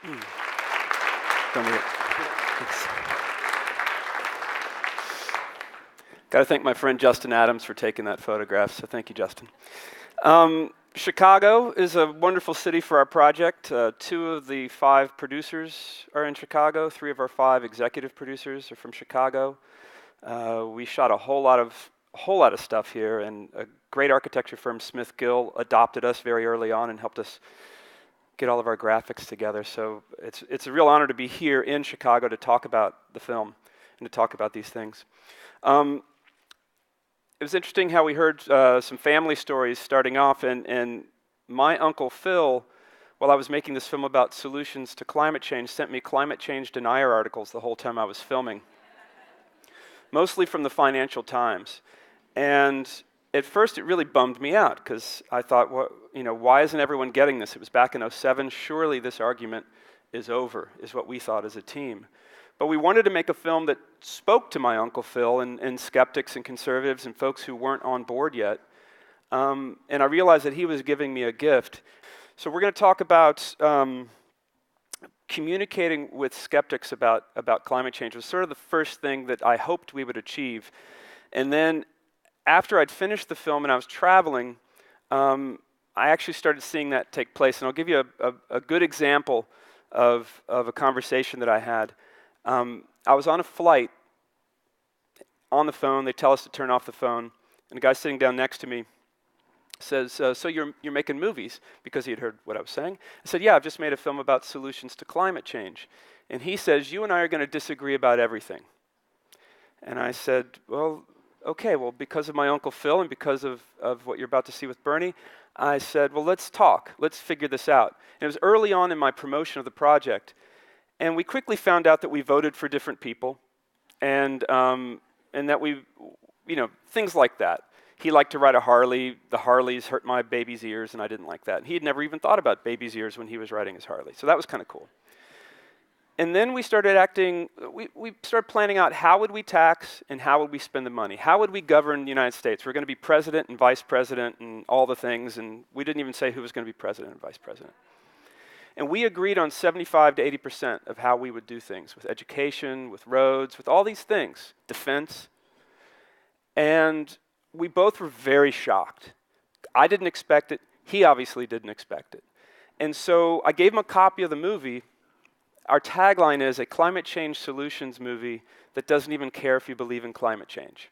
Don't need it. Thanks. Got to thank my friend Justin Adams for taking that photograph, so thank you, Justin. Chicago is a wonderful city for our project. 2 of the 5 producers are in Chicago. 3 of our 5 executive producers are from Chicago. We shot a whole lot of stuff here, and a great architecture firm, Smith Gill, adopted us very early on and helped us get all of our graphics together. So it's a real honor to be here in Chicago to talk about the film and to talk about these things. It was interesting how we heard some family stories starting off, and my Uncle Phil, while I was making this film about solutions to climate change, sent me climate change denier articles the whole time I was filming, mostly from the Financial Times. And at first it really bummed me out, because I thought, why isn't everyone getting this? It was back in '07. Surely this argument is over, is what we thought as a team. But we wanted to make a film that spoke to my Uncle Phil and skeptics and conservatives and folks who weren't on board yet. And I realized that he was giving me a gift. So we're going to talk about communicating with skeptics about climate change. It was sort of the first thing that I hoped we would achieve. And then after I'd finished the film and I was traveling, I actually started seeing that take place. And I'll give you a good example of a conversation that I had. I was on a flight, on the phone. They tell us to turn off the phone, and the guy sitting down next to me says, so you're making movies? Because he had heard what I was saying. I said, yeah, I've just made a film about solutions to climate change. And he says, you and I are going to disagree about everything. And I said, well, okay, because of my Uncle Phil and because of what you're about to see with Bernie, I said, well, let's talk. Let's figure this out. And it was early on in my promotion of the project. And we quickly found out that we voted for different people, and that we, things like that. He liked to ride a Harley. The Harleys hurt my baby's ears, and I didn't like that. And he had never even thought about baby's ears when he was riding his Harley. So that was kind of cool. And then we started we started planning out how would we tax and how would we spend the money? How would we govern the United States? We're going to be president and vice president and all the things, and we didn't even say who was going to be president and vice president. And we agreed on 75 to 80% of how we would do things, with education, with roads, with all these things, defense. And we both were very shocked. I didn't expect it. He obviously didn't expect it. And so I gave him a copy of the movie. Our tagline is a climate change solutions movie that doesn't even care if you believe in climate change.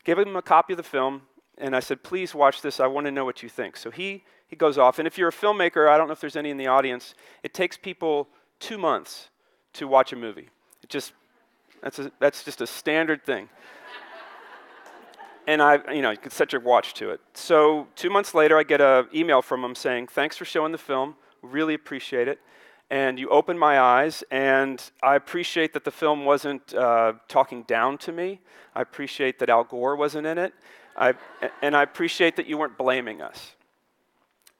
Gave him a copy of the film, and I said, please watch this. I want to know what you think. So he goes off. And if you're a filmmaker, I don't know if there's any in the audience, it takes people 2 months to watch a movie. That's just a standard thing. And you can set your watch to it. So 2 months later, I get an email from him saying, thanks for showing the film. Really appreciate it. And you opened my eyes, and I appreciate that the film wasn't talking down to me. I appreciate that Al Gore wasn't in it. And I appreciate that you weren't blaming us.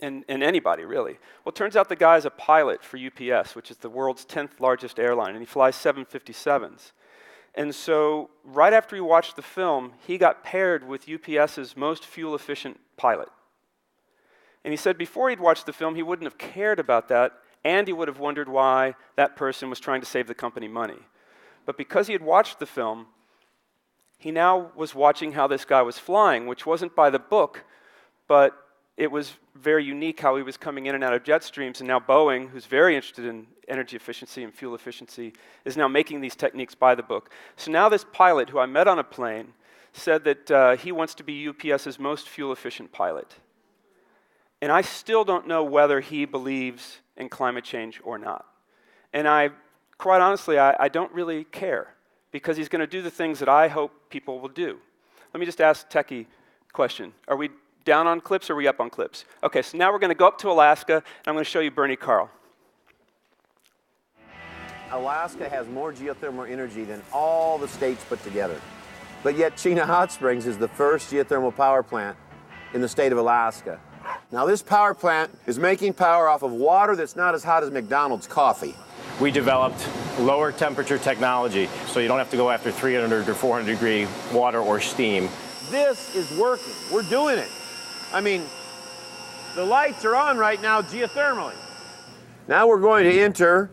And anybody, really. Well, it turns out the guy is a pilot for UPS, which is the world's 10th largest airline, and he flies 757s. And so right after he watched the film, he got paired with UPS's most fuel-efficient pilot. And he said before he'd watched the film, he wouldn't have cared about that, and he would have wondered why that person was trying to save the company money. But because he had watched the film, he now was watching how this guy was flying, which wasn't by the book, but it was very unique how he was coming in and out of jet streams, and now Boeing, who's very interested in energy efficiency and fuel efficiency, is now making these techniques by the book. So now this pilot, who I met on a plane, said that he wants to be UPS's most fuel-efficient pilot. And I still don't know whether he believes in climate change or not. And quite honestly, I don't really care, because he's going to do the things that I hope people will do. Let me just ask a techie question. Are we down on clips or are we up on clips? Okay, so now we're going to go up to Alaska, and I'm going to show you Bernie Carl. Alaska has more geothermal energy than all the states put together. But yet Chena Hot Springs is the first geothermal power plant in the state of Alaska. Now this power plant is making power off of water that's not as hot as McDonald's coffee. We developed lower temperature technology, so you don't have to go after 300 or 400 degree water or steam. This is working. We're doing it. I mean, the lights are on right now geothermally. Now we're going to enter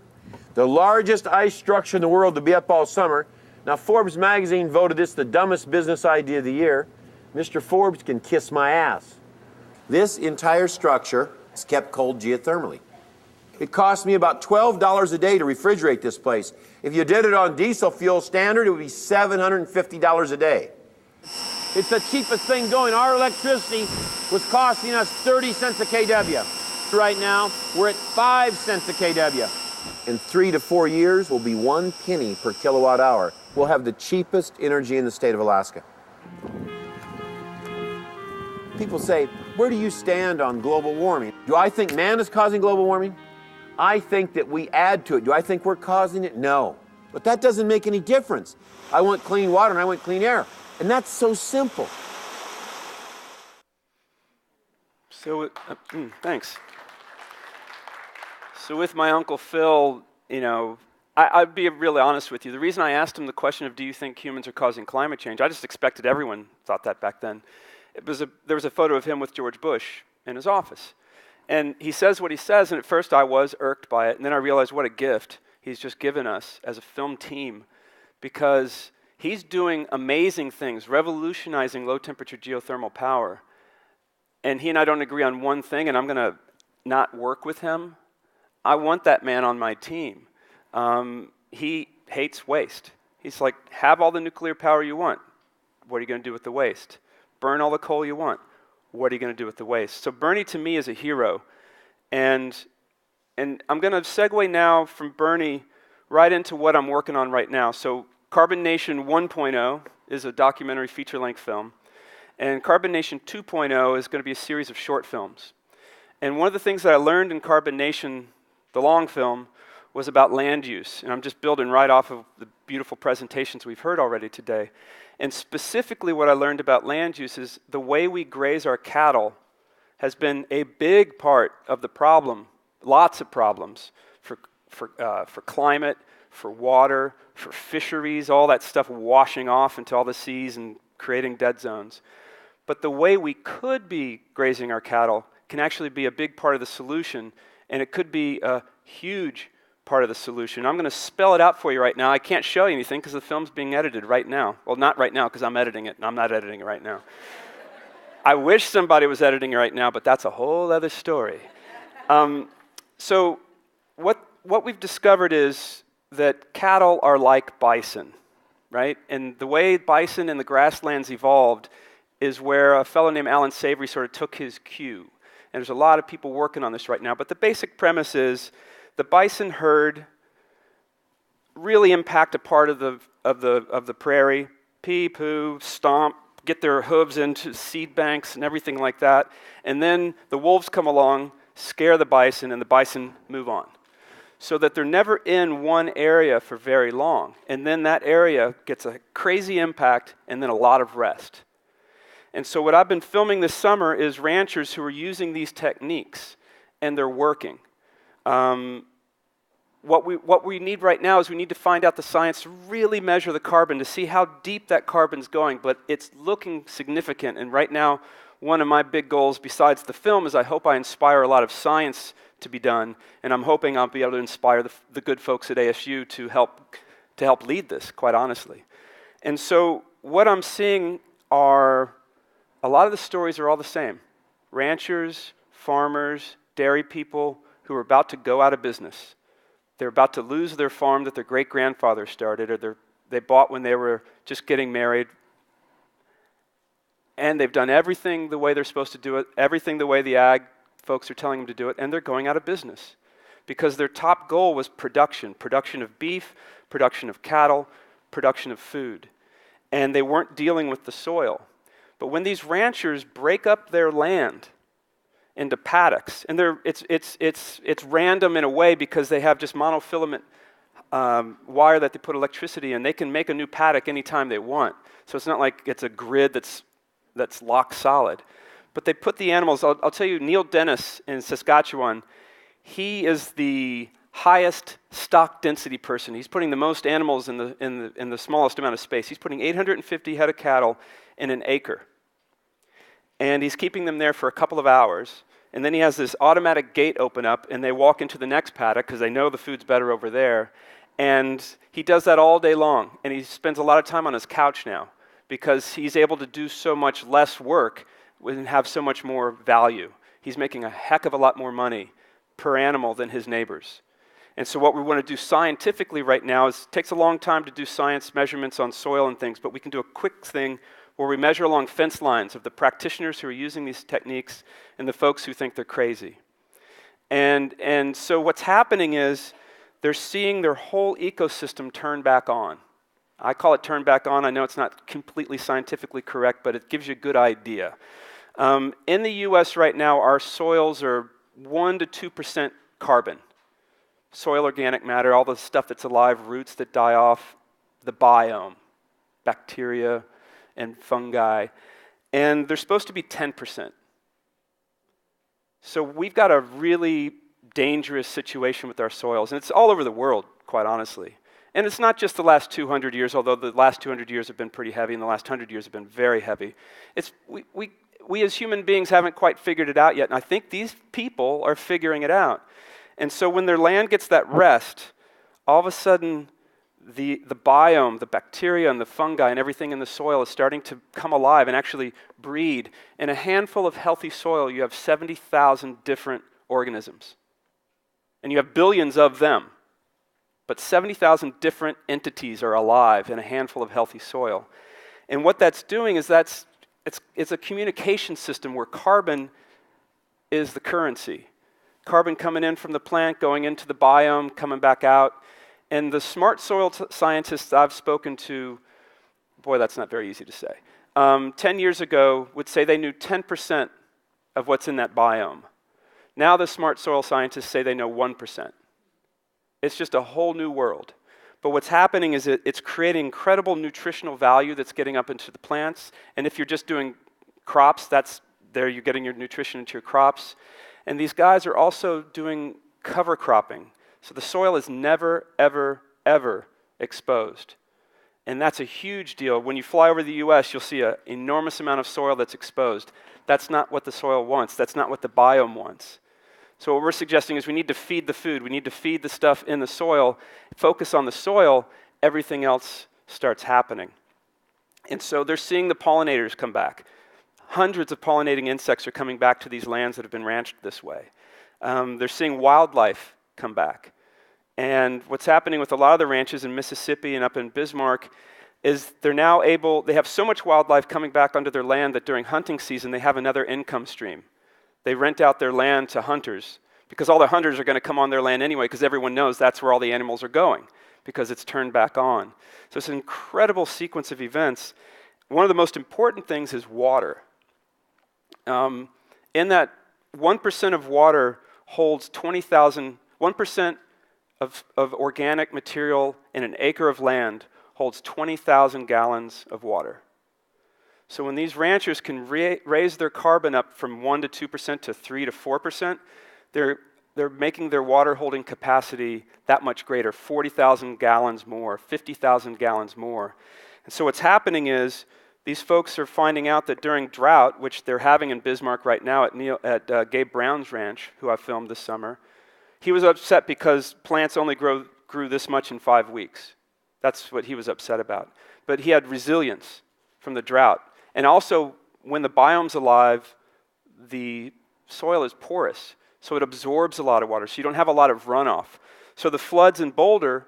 the largest ice structure in the world to be up all summer. Now, Forbes magazine voted this the dumbest business idea of the year. Mr. Forbes can kiss my ass. This entire structure is kept cold geothermally. It cost me about $12 a day to refrigerate this place. If you did it on diesel fuel standard, it would be $750 a day. It's the cheapest thing going. Our electricity was costing us 30 cents a kW. Right now, we're at 5 cents a kW. In 3 to 4 years, we'll be 1 penny per kilowatt hour. We'll have the cheapest energy in the state of Alaska. People say, where do you stand on global warming? Do I think man is causing global warming? I think that we add to it. Do I think we're causing it? No. But that doesn't make any difference. I want clean water and I want clean air. And that's so simple. So, thanks. So with my Uncle Phil, you know, I'd be really honest with you. The reason I asked him the question of do you think humans are causing climate change, I just expected everyone thought that back then. There was a photo of him with George Bush in his office. And he says what he says, and at first I was irked by it, and then I realized what a gift he's just given us as a film team, because he's doing amazing things, revolutionizing low-temperature geothermal power. And he and I don't agree on one thing, and I'm going to not work with him. I want that man on my team. He hates waste. He's like, have all the nuclear power you want. What are you going to do with the waste? Burn all the coal you want. What are you going to do with the waste? So Bernie, to me, is a hero. And I'm going to segue now from Bernie right into what I'm working on right now. So Carbon Nation 1.0 is a documentary feature-length film. And Carbon Nation 2.0 is going to be a series of short films. And one of the things that I learned in Carbon Nation, the long film, was about land use. And I'm just building right off of the beautiful presentations we've heard already today. And specifically what I learned about land use is the way we graze our cattle has been a big part of the problem, lots of problems for climate, for water, for fisheries, all that stuff washing off into all the seas and creating dead zones. But the way we could be grazing our cattle can actually be a big part of the solution, and it could be a huge part of the solution. I'm going to spell it out for you right now. I can't show you anything because the film's being edited right now. Well, not right now because I'm editing it, and I'm not editing it right now. I wish somebody was editing it right now, but that's a whole other story. So what we've discovered is that cattle are like bison, right? And the way bison in the grasslands evolved is where a fellow named Alan Savory sort of took his cue. And there's a lot of people working on this right now, but the basic premise is the bison herd really impact a part of the prairie, pee, poo, stomp, get their hooves into seed banks and everything like that. And then the wolves come along, scare the bison, and the bison move on. So that they're never in one area for very long. And then that area gets a crazy impact and then a lot of rest. And so what I've been filming this summer is ranchers who are using these techniques, and they're working. What we need right now is we need to find out the science to really measure the carbon to see how deep that carbon's going, but it's looking significant. And right now, one of my big goals besides the film is I hope I inspire a lot of science to be done, and I'm hoping I'll be able to inspire the good folks at ASU to help lead this, quite honestly. And so what I'm seeing are a lot of the stories are all the same. Ranchers, farmers, dairy people who are about to go out of business. They're about to lose their farm that their great-grandfather started, or they bought when they were just getting married. And they've done everything the way they're supposed to do it, everything the way the ag folks are telling them to do it, and they're going out of business. Because their top goal was production of beef, production of cattle, production of food. And they weren't dealing with the soil. But when these ranchers break up their land into paddocks, and it's random in a way because they have just monofilament wire that they put electricity in. They can make a new paddock anytime they want. So it's not like it's a grid that's locked solid. But they put the animals, I'll tell you, Neil Dennis in Saskatchewan, he is the highest stock density person. He's putting the most animals in the smallest amount of space. He's putting 850 head of cattle in an acre. And he's keeping them there for a couple of hours. And then he has this automatic gate open up, and they walk into the next paddock because they know the food's better over there. And he does that all day long, and he spends a lot of time on his couch now because he's able to do so much less work and have so much more value. He's making a heck of a lot more money per animal than his neighbors. And so what we want to do scientifically right now is, it takes a long time to do science measurements on soil and things, but we can do a quick thing where we measure along fence lines of the practitioners who are using these techniques and the folks who think they're crazy. And so what's happening is they're seeing their whole ecosystem turn back on. I call it turn back on. I know it's not completely scientifically correct, but it gives you a good idea. In the US right now, our soils are 1% to 2% carbon. Soil organic matter, all the stuff that's alive, roots that die off, the biome, bacteria and fungi. And they're supposed to be 10%. So we've got a really dangerous situation with our soils, and it's all over the world, quite honestly. And it's not just the last 200 years, although the last 200 years have been pretty heavy, and the last 100 years have been very heavy. We as human beings haven't quite figured it out yet, and I think these people are figuring it out. And so when their land gets that rest, all of a sudden the biome, the bacteria and the fungi and everything in the soil is starting to come alive and actually breed. In a handful of healthy soil, you have 70,000 different organisms. And you have billions of them. But 70,000 different entities are alive in a handful of healthy soil. And what that's doing is it's a communication system where carbon is the currency. Carbon coming in from the plant, going into the biome, coming back out. And the smart soil scientists I've spoken to, boy, that's not very easy to say, 10 years ago would say they knew 10% of what's in that biome. Now the smart soil scientists say they know 1%. It's just a whole new world. But what's happening is it's creating incredible nutritional value that's getting up into the plants. And if you're just doing crops, you're getting your nutrition into your crops. And these guys are also doing cover cropping. So the soil is never, ever, ever exposed. And that's a huge deal. When you fly over the US, you'll see an enormous amount of soil that's exposed. That's not what the soil wants. That's not what the biome wants. So what we're suggesting is we need to feed the food. We need to feed the stuff in the soil. Focus on the soil. Everything else starts happening. And so they're seeing the pollinators come back. Hundreds of pollinating insects are coming back to these lands that have been ranched this way. They're seeing wildlife come back. And what's happening with a lot of the ranches in Mississippi and up in Bismarck is they have so much wildlife coming back onto their land that during hunting season they have another income stream. They rent out their land to hunters because all the hunters are going to come on their land anyway because everyone knows that's where all the animals are going because it's turned back on. So it's an incredible sequence of events. One of the most important things is water. In that 1% of water holds 1% of organic material in an acre of land holds 20,000 gallons of water. So when these ranchers can raise their carbon up from 1% to 2% to 3% to 4%, they're making their water holding capacity that much greater, 40,000 gallons more, 50,000 gallons more. And so what's happening is these folks are finding out that during drought, which they're having in Bismarck right now at Gabe Brown's ranch, who I filmed this summer, he was upset because plants only grew this much in 5 weeks. That's what he was upset about. But he had resilience from the drought. And also, when the biome's alive, the soil is porous, so it absorbs a lot of water, so you don't have a lot of runoff. So the floods in Boulder,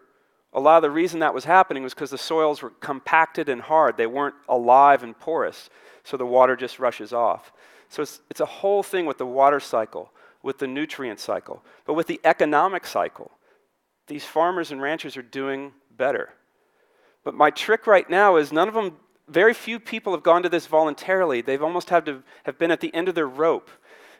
a lot of the reason that was happening was because the soils were compacted and hard. They weren't alive and porous, so the water just rushes off. So it's a whole thing with the water cycle, with the nutrient cycle. But with the economic cycle, these farmers and ranchers are doing better. But my trick right now is very few people have gone to this voluntarily. They've almost have been at the end of their rope.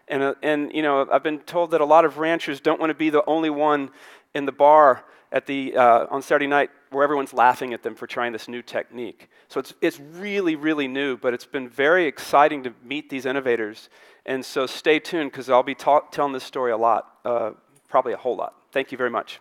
And you know, I've been told that a lot of ranchers don't want to be the only one in the bar on Saturday night where everyone's laughing at them for trying this new technique. So it's really, really new, but it's been very exciting to meet these innovators. And so stay tuned because I'll be telling this story a lot, probably a whole lot. Thank you very much.